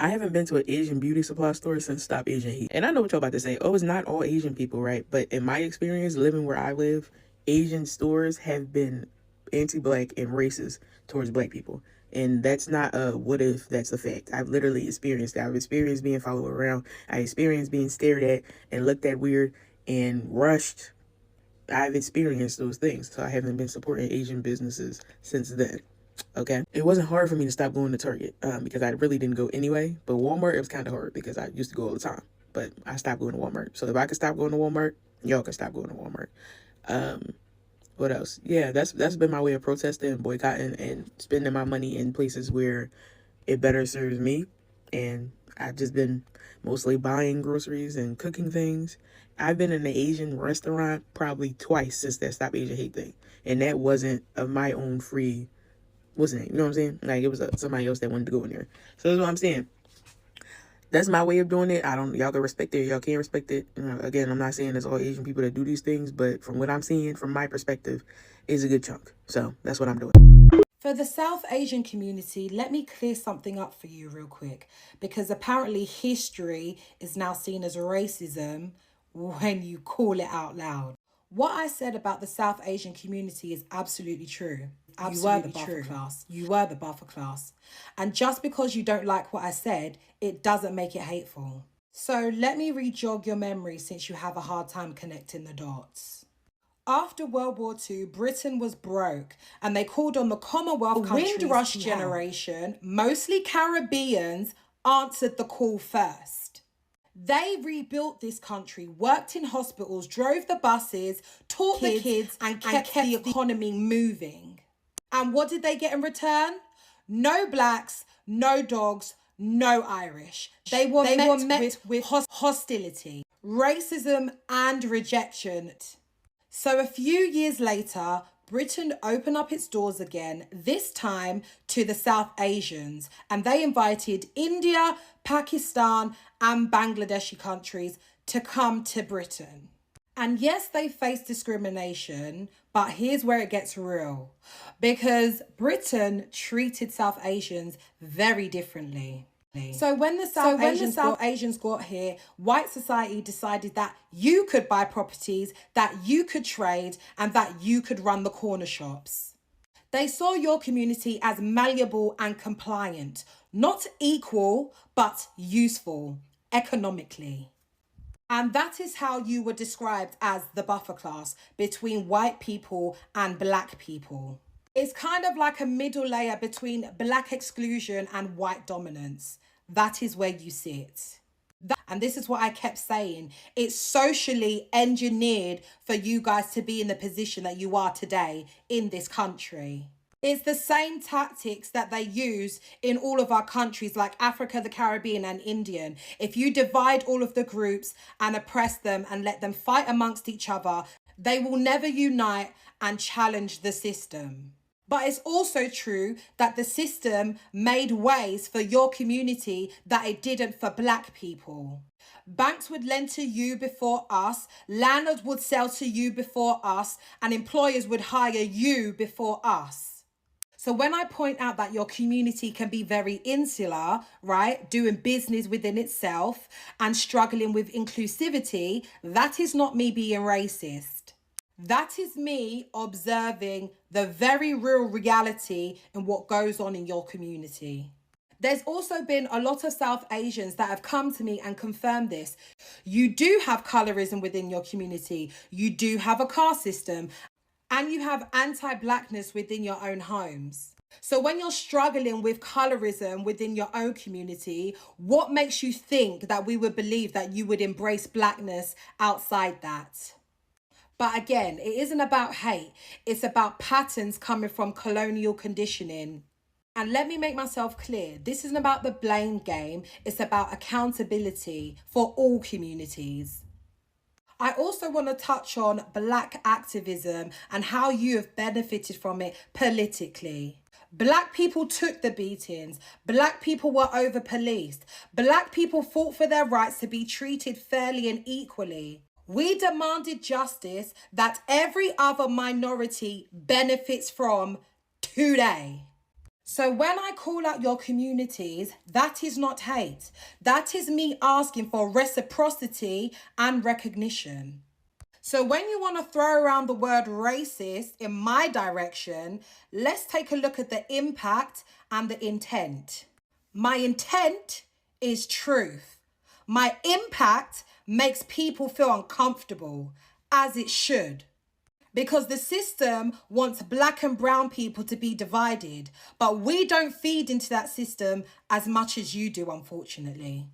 I haven't been to an Asian beauty supply store since Stop Asian Hate. And I know what y'all about to say. Oh, it's not all Asian people, right? But in my experience, living where I live, Asian stores have been anti-black and racist towards black people. And that's not a what if, that's a fact. I've literally experienced that. I've experienced being followed around. I experienced being stared at and looked at weird and rushed. I've experienced those things. So I haven't been supporting Asian businesses since then. Okay. It wasn't hard for me to stop going to Target because I really didn't go anyway. But Walmart, it was kind of hard because I used to go all the time. But I stopped going to Walmart. So if I could stop going to Walmart, y'all can stop going to Walmart. What else? Yeah, that's been my way of protesting, boycotting, and spending my money in places where it better serves me. And I've just been mostly buying groceries and cooking things. I've been in an Asian restaurant probably twice since that Stop Asian Hate thing. And that wasn't of my own free, wasn't it? You know what I'm saying? Like, it was somebody else that wanted to go in there. So that's what I'm saying. That's my way of doing it. Y'all can respect it. Y'all can't respect it. Again, I'm not saying it's all Asian people that do these things, but from what I'm seeing, from my perspective, is a good chunk. So that's what I'm doing. For the South Asian community, let me clear something up for you real quick, because apparently history is now seen as racism when you call it out loud. What I said about the South Asian community is absolutely true. You were the buffer class. You were the buffer class. And just because you don't like what I said, it doesn't make it hateful. So let me re-jog your memory since you have a hard time connecting the dots. After World War II, Britain was broke and they called on the Commonwealth countries. The Windrush generation, mostly Caribbeans, answered the call first. They rebuilt this country, worked in hospitals, drove the buses, taught the kids and kept the economy moving. And what did they get in return? No blacks, no dogs, no Irish. They were met with hostility, racism and rejection. So a few years later, Britain opened up its doors again, this time to the South Asians, and they invited India, Pakistan and Bangladeshi countries to come to Britain. And yes, they faced discrimination, but here's where it gets real. Because Britain treated South Asians very differently. So when the South Asians got here, white society decided that you could buy properties, that you could trade, and that you could run the corner shops. They saw your community as malleable and compliant, not equal, but useful economically. And that is how you were described as the buffer class between white people and black people. It's kind of like a middle layer between black exclusion and white dominance. That is where you sit. And this is what I kept saying. It's socially engineered for you guys to be in the position that you are today in this country. It's the same tactics that they use in all of our countries like Africa, the Caribbean and Indian. If you divide all of the groups and oppress them and let them fight amongst each other, they will never unite and challenge the system. But it's also true that the system made ways for your community that it didn't for black people. Banks would lend to you before us, landlords would sell to you before us, and employers would hire you before us. So when I point out that your community can be very insular, right, doing business within itself and struggling with inclusivity, that is not me being racist. That is me observing the very real reality in what goes on in your community. There's also been a lot of South Asians that have come to me and confirmed this. You do have colorism within your community. You do have a caste system. And you have anti-blackness within your own homes. So when you're struggling with colorism within your own community, what makes you think that we would believe that you would embrace blackness outside that? But again, it isn't about hate. It's about patterns coming from colonial conditioning. And let me make myself clear. This isn't about the blame game. It's about accountability for all communities. I also want to touch on black activism and how you have benefited from it politically. Black people took the beatings. Black people were over-policed. Black people fought for their rights to be treated fairly and equally. We demanded justice that every other minority benefits from today. So when I call out your communities, that is not hate. That is me asking for reciprocity and recognition. So when you want to throw around the word racist in my direction, let's take a look at the impact and the intent. My intent is truth. My impact makes people feel uncomfortable, as it should. Because the system wants black and brown people to be divided, but we don't feed into that system as much as you do, unfortunately.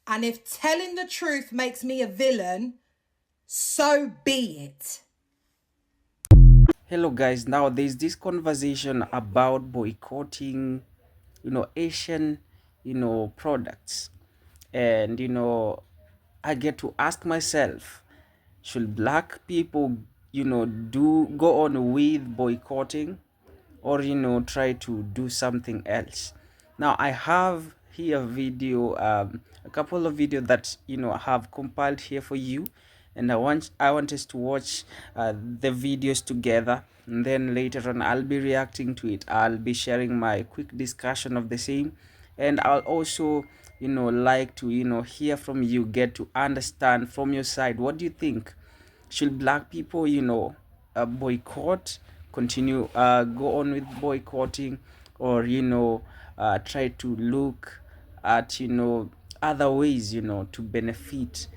And if telling the truth makes me a villain, so be it. Hello guys, now there's this conversation about boycotting, Asian, products. And, I get to ask myself, should black people, do go on with boycotting, or try to do something else? Now I have here video, a couple of videos that I have compiled here for you, and I want us to watch the videos together, and then later on I'll be reacting to it. I'll be sharing my quick discussion of the same, and I'll also like to hear from you, get to understand from your side, what do you think? Should black people boycott, continue go on with boycotting, or try to look at other ways to benefit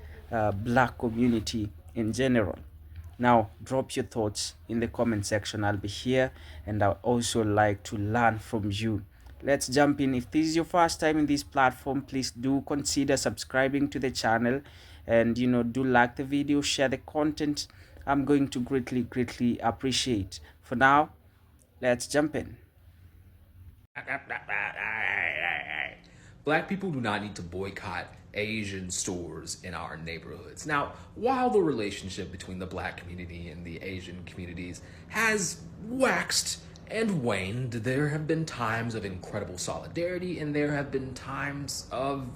black community in general? Now drop your thoughts in the comment section. I'll be here, and I'd also like to learn from you. Let's jump in. If this is your first time in this platform, please do consider subscribing to the channel, and do like the video, share the content. I'm going to greatly appreciate. For now, let's jump in. Black people do not need to boycott Asian stores in our neighborhoods. Now, while the relationship between the black community and the Asian communities has waxed and waned, there have been times of incredible solidarity, and there have been times of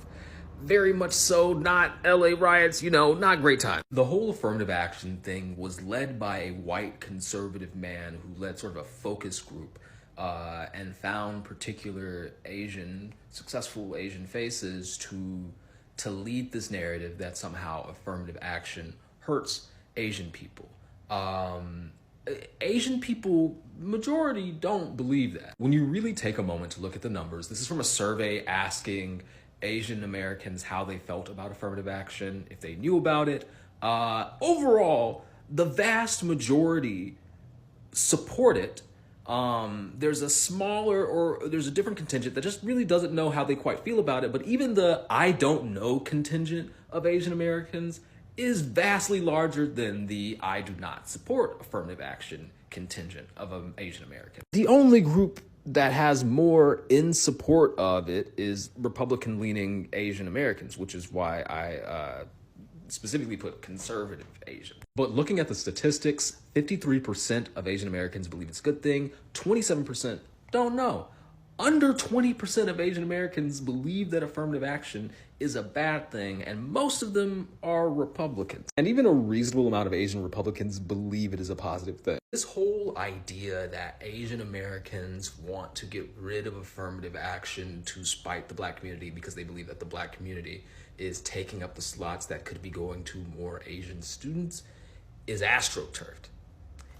very much so not LA riots, not great time. The whole affirmative action thing was led by a white conservative man who led sort of a focus group and found particular successful Asian faces to lead this narrative that somehow affirmative action hurts Asian people. Asian people, majority, don't believe that. When you really take a moment to look at the numbers, this is from a survey asking Asian Americans how they felt about affirmative action, if they knew about it. Overall, the vast majority support it. There's a different contingent that just really doesn't know how they quite feel about it. But even the I don't know contingent of Asian Americans is vastly larger than the I do not support affirmative action contingent of Asian Americans. The only group that has more in support of it is Republican-leaning Asian Americans, which is why I specifically put conservative Asian. But looking at the statistics, 53% of Asian Americans believe it's a good thing, 27% don't know. Under 20% of Asian Americans believe that affirmative action is a bad thing, and most of them are Republicans. And even a reasonable amount of Asian Republicans believe it is a positive thing. This whole idea that Asian Americans want to get rid of affirmative action to spite the black community because they believe that the black community is taking up the slots that could be going to more Asian students is astroturfed.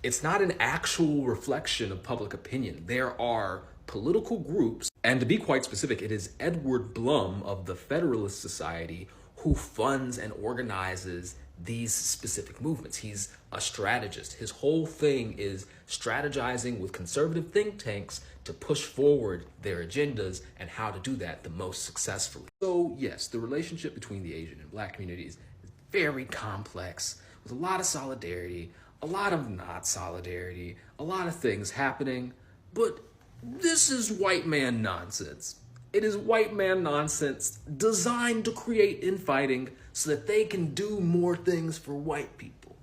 It's not an actual reflection of public opinion. There are political groups, and to be quite specific, it is Edward Blum of the Federalist Society who funds and organizes these specific movements. He's a strategist. His whole thing is strategizing with conservative think tanks to push forward their agendas and how to do that the most successfully. So yes, the relationship between the Asian and black communities is very complex, with a lot of solidarity, a lot of not solidarity, a lot of things happening, but this is white man nonsense. It is white man nonsense designed to create infighting so that they can do more things for white people.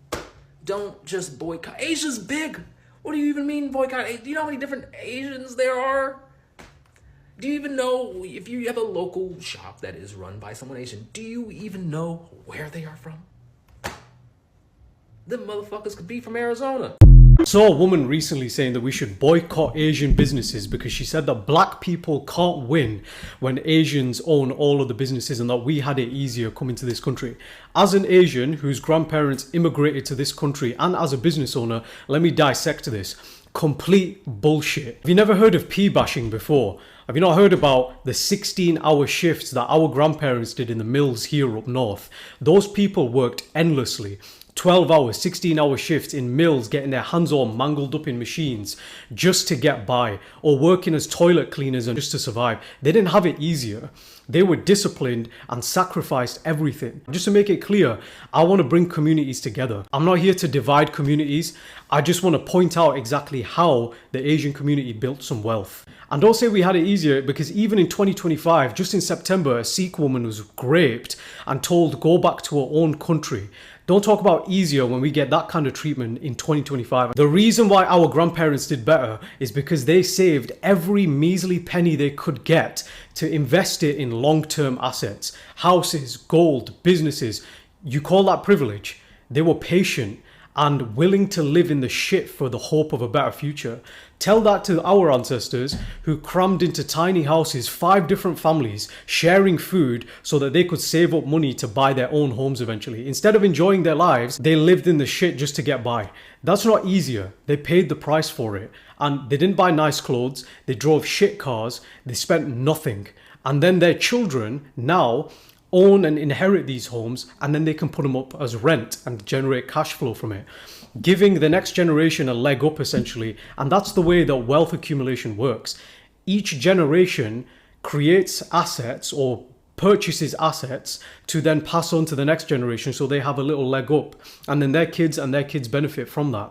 Don't just boycott. Asia's big. What do you even mean boycott? Do you know how many different Asians there are? Do you even know if you have a local shop that is run by someone Asian, do you even know where they are from? Them motherfuckers could be from Arizona. Saw a woman recently saying that we should boycott Asian businesses because she said that black people can't win when Asians own all of the businesses and that we had it easier coming to this country. As an Asian whose grandparents immigrated to this country and as a business owner, let me dissect this. Complete bullshit. Have you never heard of pea bashing before? Have you not heard about the 16-hour shifts that our grandparents did in the mills here up north? Those people worked endlessly. 12 hours, 16-hour shifts in mills, getting their hands all mangled up in machines just to get by, or working as toilet cleaners and just to survive. They didn't have it easier. They were disciplined and sacrificed everything. Just to make it clear, I want to bring communities together. I'm not here to divide communities. I just want to point out exactly how the Asian community built some wealth. And don't say we had it easier, because even in 2025, just in September, a Sikh woman was raped and told go back to her own country. Don't talk about easier when we get that kind of treatment in 2025. The reason why our grandparents did better is because they saved every measly penny they could get to invest it in long-term assets, houses, gold, businesses. You call that privilege? They were patient and willing to live in the shit for the hope of a better future. Tell that to our ancestors who crammed into tiny houses, 5 different families, sharing food so that they could save up money to buy their own homes eventually. Instead of enjoying their lives, they lived in the shit just to get by. That's not easier. They paid the price for it. And they didn't buy nice clothes, they drove shit cars, they spent nothing. And then their children now own and inherit these homes, and then they can put them up as rent and generate cash flow from it, giving the next generation a leg up essentially. And that's the way that wealth accumulation works. Each generation creates assets or purchases assets to then pass on to the next generation, so they have a little leg up, and then their kids benefit from that.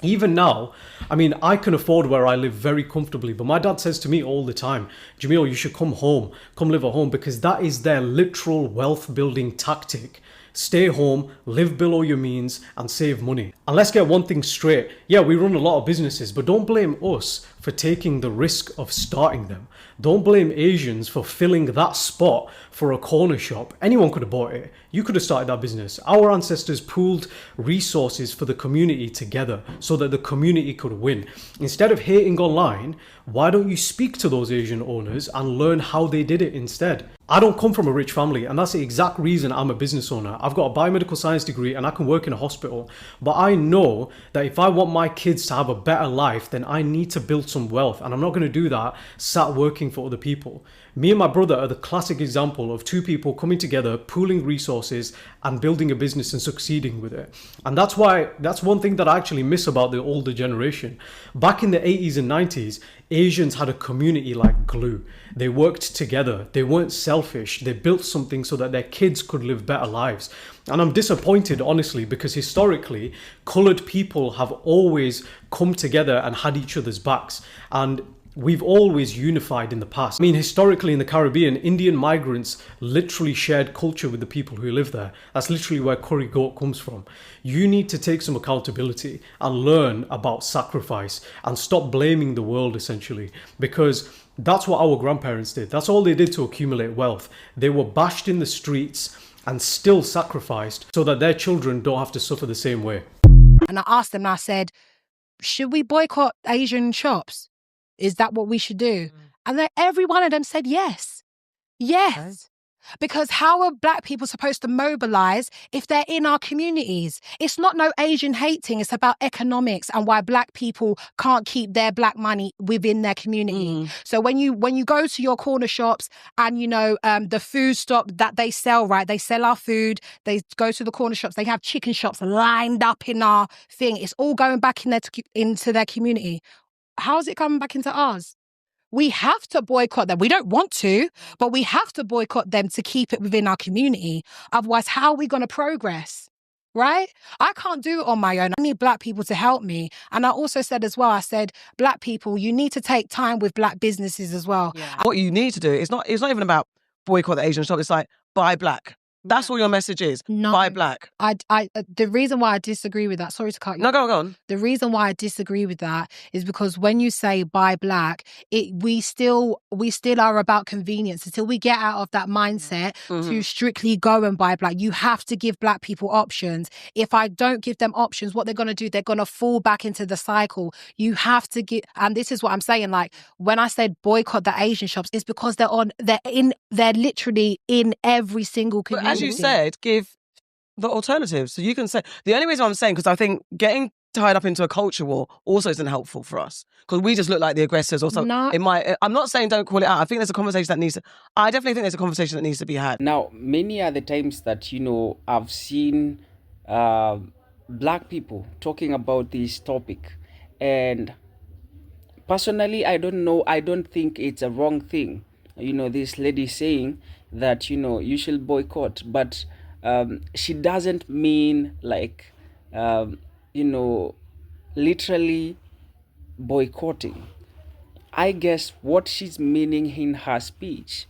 Even now, I mean, I can afford where I live very comfortably, but my dad says to me all the time, Jamil, you should come home, come live at home, because that is their literal wealth building tactic. Stay home, live below your means, and save money. And let's get one thing straight. Yeah, we run a lot of businesses, but don't blame us for taking the risk of starting them. Don't blame Asians for filling that spot for a corner shop. Anyone could have bought it. You could have started that business. Our ancestors pooled resources for the community together so that the community could win. Instead of hating online, why don't you speak to those Asian owners and learn how they did it instead? I don't come from a rich family, and that's the exact reason I'm a business owner. I've got a biomedical science degree and I can work in a hospital, but I know that if I want my kids to have a better life, then I need to build some wealth, and I'm not going to do that sat working for other people. Me and my brother are the classic example of 2 people coming together, pooling resources and building a business and succeeding with it. And that's one thing that I actually miss about the older generation. Back in the 80s and 90s, Asians had a community like glue. They worked together. They weren't selfish. They built something so that their kids could live better lives. And I'm disappointed, honestly, because historically, colored people have always come together and had each other's backs. And we've always unified in the past. I mean, historically in the Caribbean, Indian migrants literally shared culture with the people who live there. That's literally where curry goat comes from. You need to take some accountability and learn about sacrifice and stop blaming the world, essentially, because that's what our grandparents did. That's all they did to accumulate wealth. They were bashed in the streets and still sacrificed so that their children don't have to suffer the same way. And I asked them, I said, should we boycott Asian shops? Is that what we should do? And every one of them said yes. Yes. Okay. Because how are black people supposed to mobilize if they're in our communities? It's not no Asian hating. It's about economics and why black people can't keep their black money within their community. So when you go to your corner shops and, the food stop that they sell, right? They sell our food. They go to the corner shops. They have chicken shops lined up in our thing. It's all going back into their community. How's it coming back into ours? We have to boycott them. We don't want to, but we have to boycott them to keep it within our community. Otherwise, how are we going to progress? Right? I can't do it on my own. I need black people to help me. And I also said as well, I said, black people, you need to take time with black businesses as well. Yeah. What you need to do, it's not even about boycott the Asian shop. It's like, buy black. That's all your message is. No. Buy black. The reason why I disagree with that, sorry to cut you. No, go on. The reason why I disagree with that is because when you say buy black, we still are about convenience until we get out of that mindset to strictly go and buy black. You have to give black people options. If I don't give them options, what they're going to do, they're going to fall back into the cycle. You have to get, and this is what I'm saying, like when I said boycott the Asian shops, it's because they're literally in every single community. But as you said, give the alternatives. So you can say, the only reason I'm saying, because I think getting tied up into a culture war also isn't helpful for us, because we just look like the aggressors or something. No. I'm not saying don't call it out. I think there's a conversation that I definitely think there's a conversation that needs to be had. Now, many are the times that, I've seen black people talking about this topic, and personally, I don't think it's a wrong thing. This lady saying that, you should boycott, but she doesn't mean like, literally boycotting. I guess what she's meaning in her speech,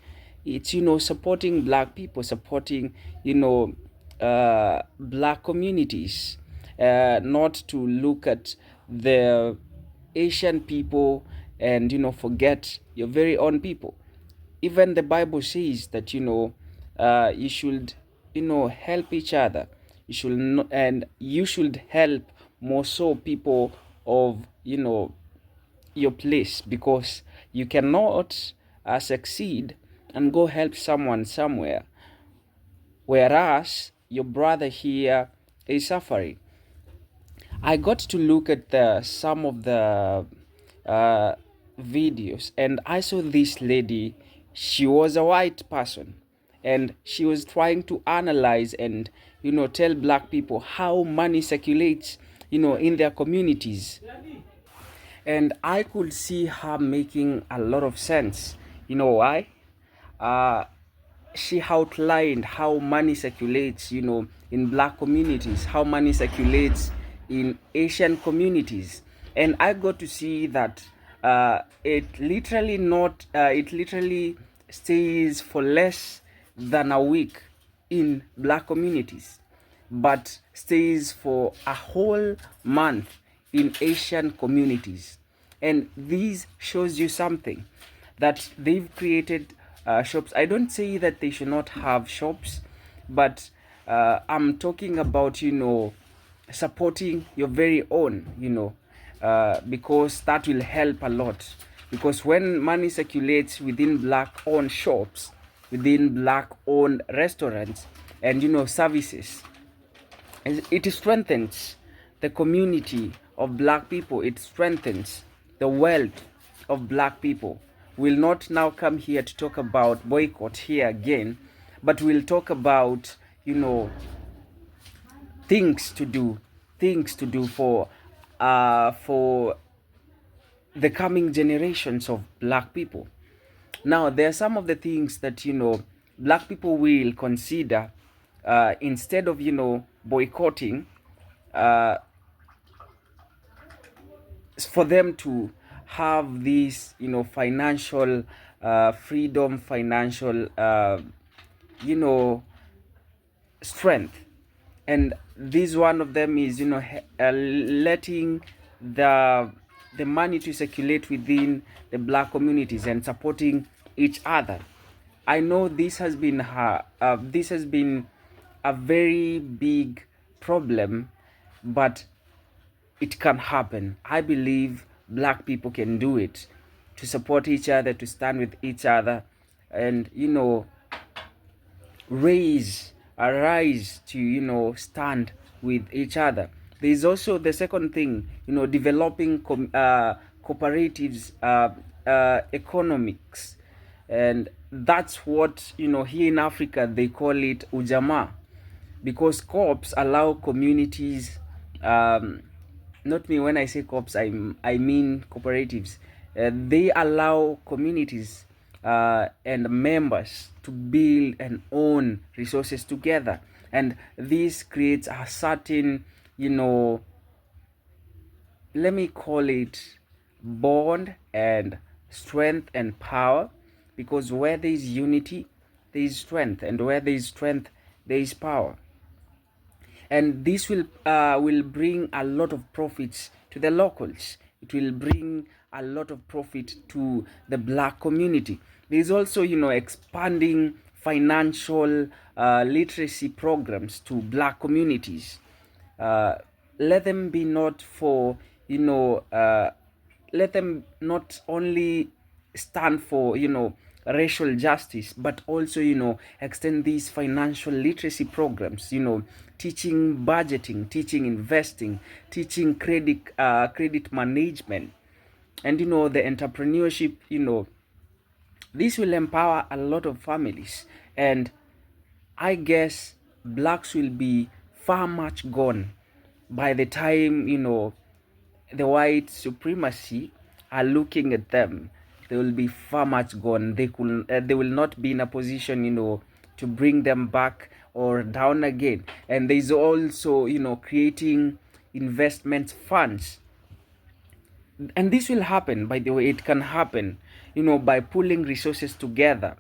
it's, supporting black people, supporting, black communities, not to look at the Asian people and, forget your very own people. Even the Bible says that, you should, help each other. You should help more so people of, your place, because you cannot succeed and go help someone somewhere, whereas your brother here is suffering. I got to look at some of the videos, and I saw this lady. She was a white person, and she was trying to analyze and, tell black people how money circulates, in their communities. And I could see her making a lot of sense. You know why? She outlined how money circulates, in black communities, how money circulates in Asian communities. And I got to see that it literally stays for less than a week in black communities, but stays for a whole month in Asian communities. And this shows you something, that they've created shops. I don't say that they should not have shops, but I'm talking about, supporting your very own, because that will help a lot. Because when money circulates within black-owned shops, within black-owned restaurants, and, services, it strengthens the community of black people. It strengthens the wealth of black people. We'll not now come here to talk about boycott here again, but we'll talk about, things to do for the coming generations of black people. Now, there are some of the things that, black people will consider instead of, boycotting, for them to have this, financial freedom, financial, strength. And this one of them is, letting the money to circulate within the black communities and supporting each other. I know this has been a very big problem, but it can happen. I believe black people can do it, to support each other, to stand with each other, and, arise to, stand with each other. There is also the second thing, developing cooperatives, economics, and that's what, here in Africa they call it ujamaa, because co-ops allow communities, not me, when I say co-ops, I mean cooperatives. They allow communities and members to build and own resources together, and this creates a certain, let me call it bond and strength and power, because where there is unity, there is strength, and where there is strength, there is power, and this will bring a lot of profits to the locals. It will bring a lot of profit to the black community. There is also, expanding financial literacy programs to black communities. uh, Let them be not for, let them not only stand for, racial justice, but also, extend these financial literacy programs, teaching budgeting, teaching investing, teaching credit management, and, the entrepreneurship. This will empower a lot of families, and I guess blacks will be far much gone by the time, the white supremacy are looking at them. They will be far much gone. They will not be in a position, to bring them back or down again. And there's also, creating investment funds. And this will happen, by the way. It can happen, by pulling resources together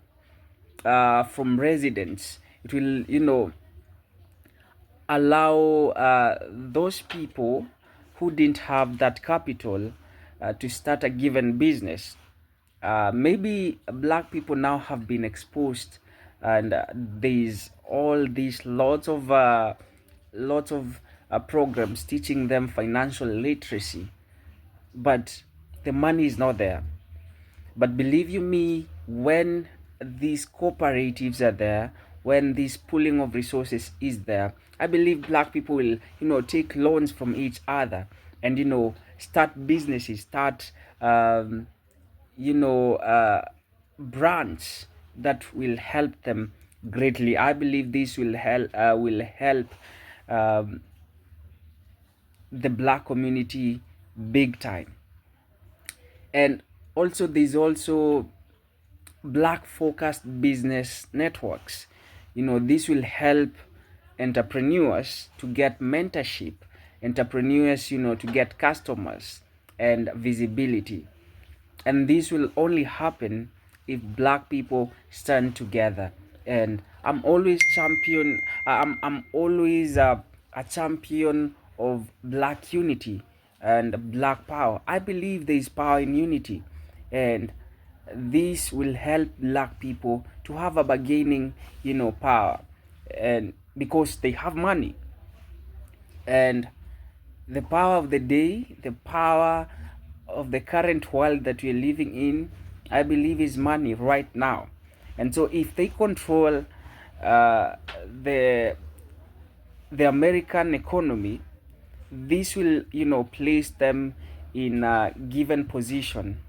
from residents. It will, allow those people who didn't have that capital to start a given business. Maybe black people now have been exposed, and there's all these lots of programs teaching them financial literacy, but the money is not there. But believe you me, when these cooperatives are there, when this pooling of resources is there, I believe black people will, take loans from each other and, start businesses, start, brands that will help them greatly. I believe this will help um, the black community big time. And also, there's also black focused business networks. This will help entrepreneurs to get mentorship, entrepreneurs, to get customers and visibility. And this will only happen if black people stand together. And I'm always a champion of black unity and black power. I believe there is power in unity, and this will help black people to have a bargaining, power, and because they have money. And the power of the day, the power of the current world that we're living in, I believe is money right now. And so if they control uh, the American economy, this will, place them in a given position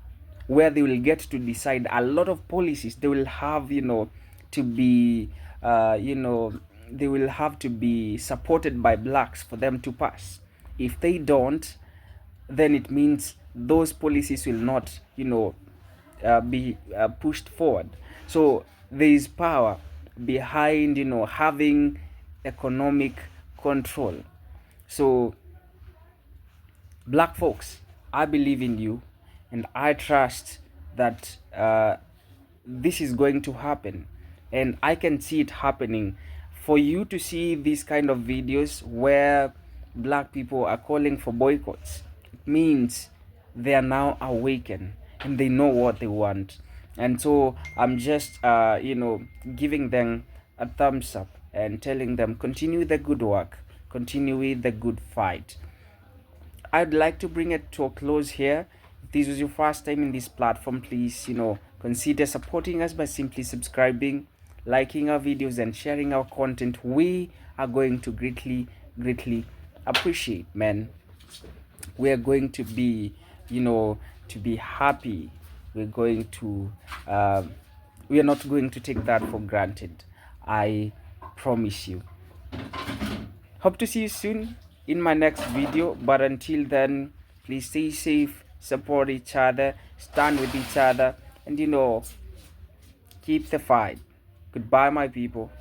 where they will get to decide a lot of policies. They will have, to be, they will have to be supported by blacks for them to pass. If they don't, then it means those policies will not, be pushed forward. So there is power behind, having economic control. So black folks, I believe in you, and I trust that this is going to happen, and I can see it happening. For you to see these kind of videos where black people are calling for boycotts, it means they are now awakened and they know what they want. And so I'm just giving them a thumbs up and telling them, continue the good work, continue with the good fight. I'd like to bring it to a close here. If this was your first time in this platform, please, consider supporting us by simply subscribing, liking our videos, and sharing our content. We are going to greatly, greatly appreciate, man. We are going to be, to be happy. We're going to, we are not going to take that for granted. I promise you. Hope to see you soon in my next video, but until then, please stay safe, support each other, stand with each other, and keep the fight. Goodbye, my people.